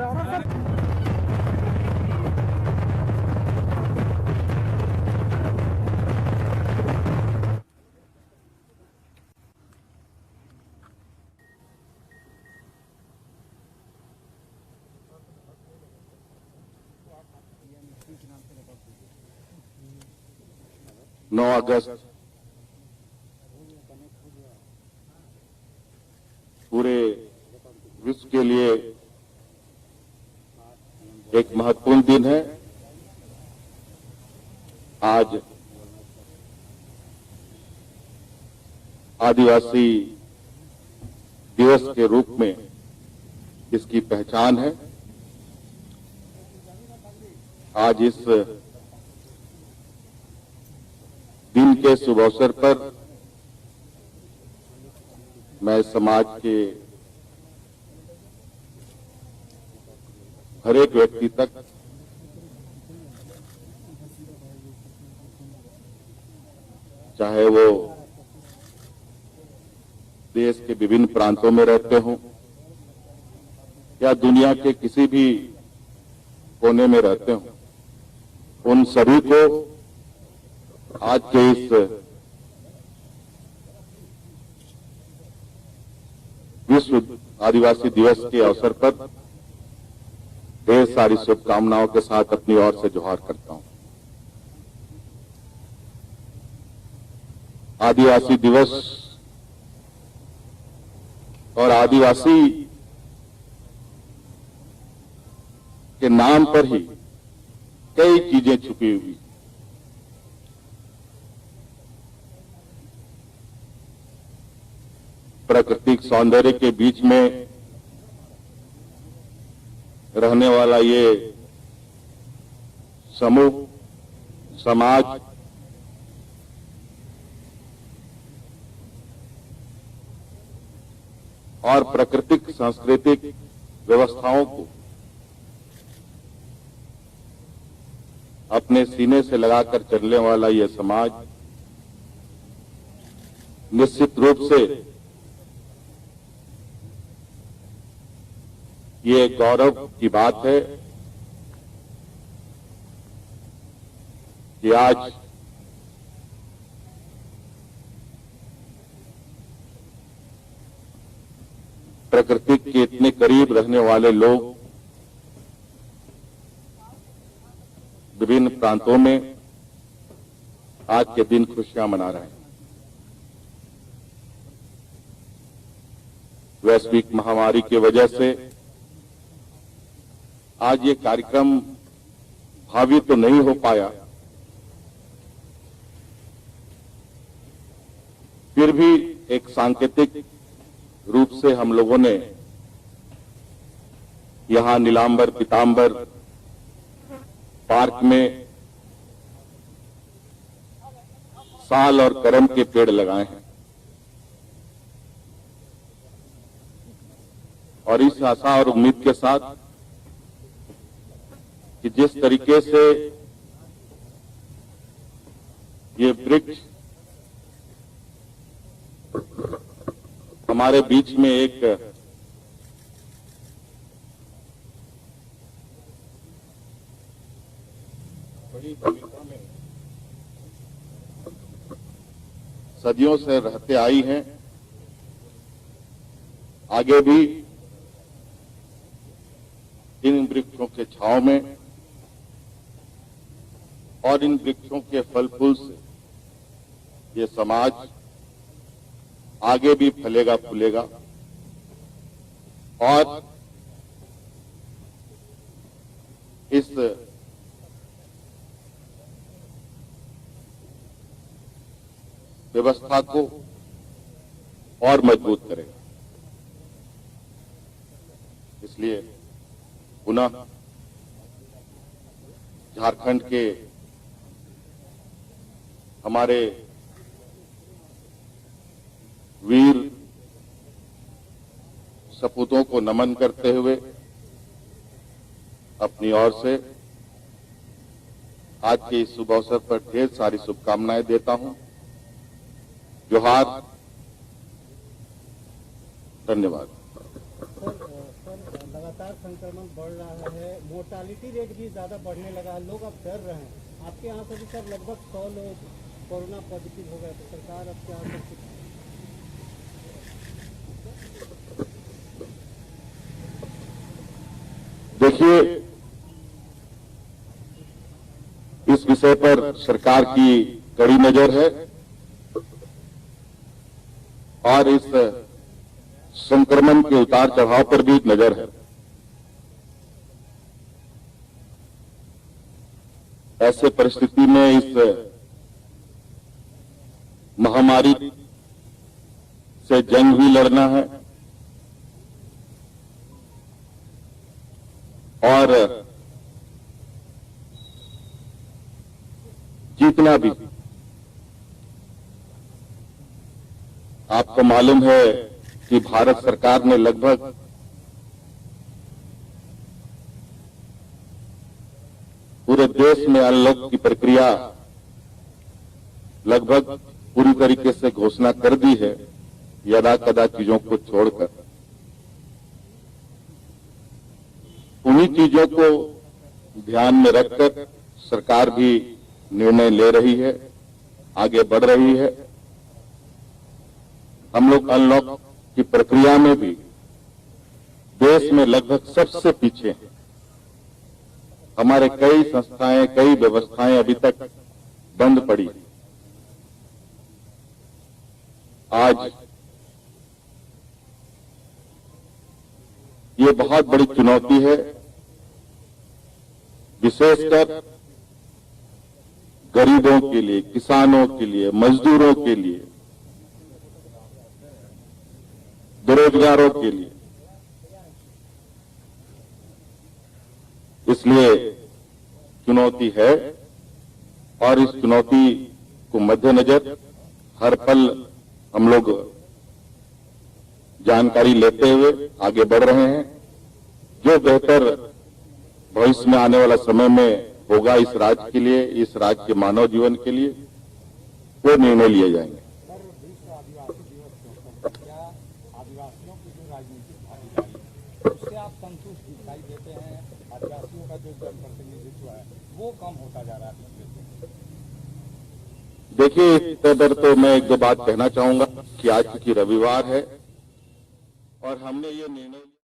9 अगस्त पूरे विश्व के लिए एक महत्वपूर्ण दिन है। आज आदिवासी दिवस के रूप में इसकी पहचान है। आज इस दिन के शुभ अवसर पर मैं समाज के हर एक व्यक्ति तक चाहे वो देश के विभिन्न प्रांतों में रहते हों या दुनिया के किसी भी कोने में रहते हों, उन सभी को आज के इस विश्व आदिवासी दिवस के अवसर पर ढेर सारी शुभकामनाओं के साथ अपनी ओर से जोहार करता हूं। आदिवासी दिवस और आदिवासी के नाम पर ही कई चीजें छुपी हुई। प्राकृतिक सौंदर्य के बीच में रहने वाला ये समूह समाज और प्राकृतिक सांस्कृतिक व्यवस्थाओं को अपने सीने से लगाकर चलने वाला ये समाज निश्चित रूप से ये गौरव की बात है कि आज प्रकृति के इतने करीब रहने वाले लोग विभिन्न प्रांतों में आज के दिन खुशियां मना रहे हैं। वैश्विक महामारी की वजह से आज ये कार्यक्रम भावी तो नहीं हो पाया, फिर भी एक सांकेतिक रूप से हम लोगों ने यहां नीलांबर पीतांबर पार्क में साल और करम के पेड़ लगाए हैं और इस आशा और उम्मीद के साथ कि जिस तरीके से ये वृक्ष हमारे बीच में एक बड़ी भूमिका में सदियों से रहते आई हैं, आगे भी इन वृक्षों के छांव में और इन वृक्षों के फल फूल से ये समाज आगे भी फलेगा फूलेगा और इस व्यवस्था को और मजबूत करेगा। इसलिए पुनः झारखंड के हमारे वीर सपूतों को नमन करते हुए अपनी ओर से आज के इस शुभ अवसर पर ढेर सारी शुभकामनाएं देता हूं। जोहार, धन्यवाद। लगातार संक्रमण बढ़ रहा है, मोर्टालिटी रेट भी ज्यादा बढ़ने लगा है, लोग अब डर रहे हैं। आपके यहाँ से भी सर लगभग 100 लोग कोरोना पॉजिटिव हो गए, तो सरकार अब क्या कर सकती है? देखिए, इस विषय पर सरकार की कड़ी नजर है और इस संक्रमण के उतार चढ़ाव पर भी नजर है। ऐसे परिस्थिति में इस महामारी से जंग भी लड़ना है और जीतना भी। आपको मालूम है कि भारत सरकार ने लगभग पूरे देश में अनलॉक की प्रक्रिया लगभग पूरी तरीके से घोषणा कर दी है, यदा कदा चीजों को छोड़कर। उन्हीं चीजों को ध्यान में रखकर सरकार भी निर्णय ले रही है, आगे बढ़ रही है। हम लोग अनलॉक की प्रक्रिया में भी देश में लगभग सबसे पीछे हैं। हमारे कई संस्थाएं, कई व्यवस्थाएं अभी तक बंद पड़ी। आज ये बहुत बड़ी चुनौती है, विशेषकर गरीबों के लिए, किसानों के लिए, मजदूरों के लिए, बेरोजगारों के लिए। इसलिए चुनौती है और इस चुनौती को मद्देनजर हर पल हम लोग जानकारी लेते हुए आगे बढ़ रहे हैं। जो बेहतर भविष्य में आने वाला समय में होगा इस राज्य के लिए, इस राज्य के मानव जीवन के लिए, वो निर्णय लिए जाएंगे। सर, विश्व आदिवासी दिवस के अवसर पर क्या आदिवासियों की जो राजनीतिक भागीदारी है उससे आप संतुष्ट दिखाई देते हैं? आदिवासियों का जो जनप्रतिनिधित्व है वो कम होता जा रहा है पिछले दिन। देखिए, इस पर तो मैं एक दो बात कहना चाहूंगा कि आज चूंकि रविवार है और हमने ये निर्णय